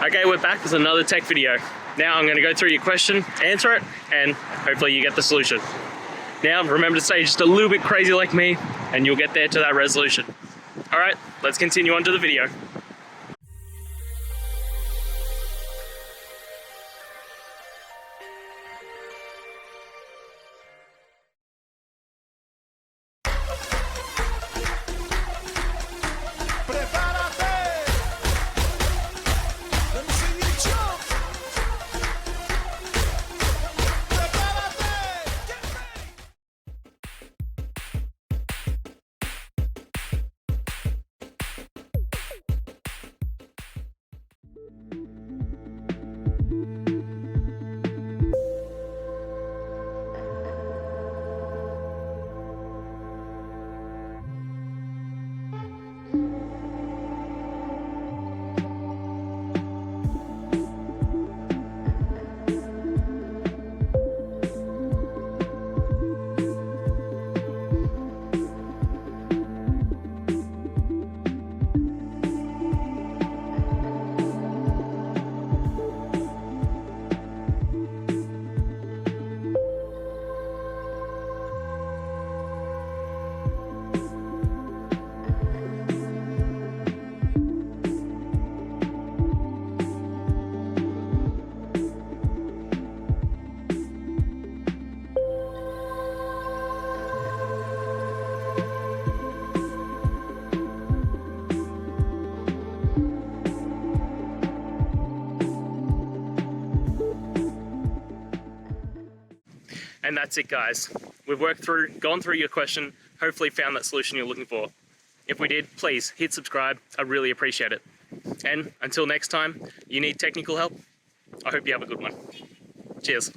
Okay, we're back with another tech video. Now I'm going to go through your question, answer it, and hopefully you get the solution. Now remember to stay just a little bit crazy like me, and you'll get there to that resolution. Alright, let's continue on to the video. And that's it, guys. We've gone through your question, hopefully found that solution you're looking for. If we did, please hit subscribe. I really appreciate it. And until next time, you need technical help, I hope you have a good one. Cheers.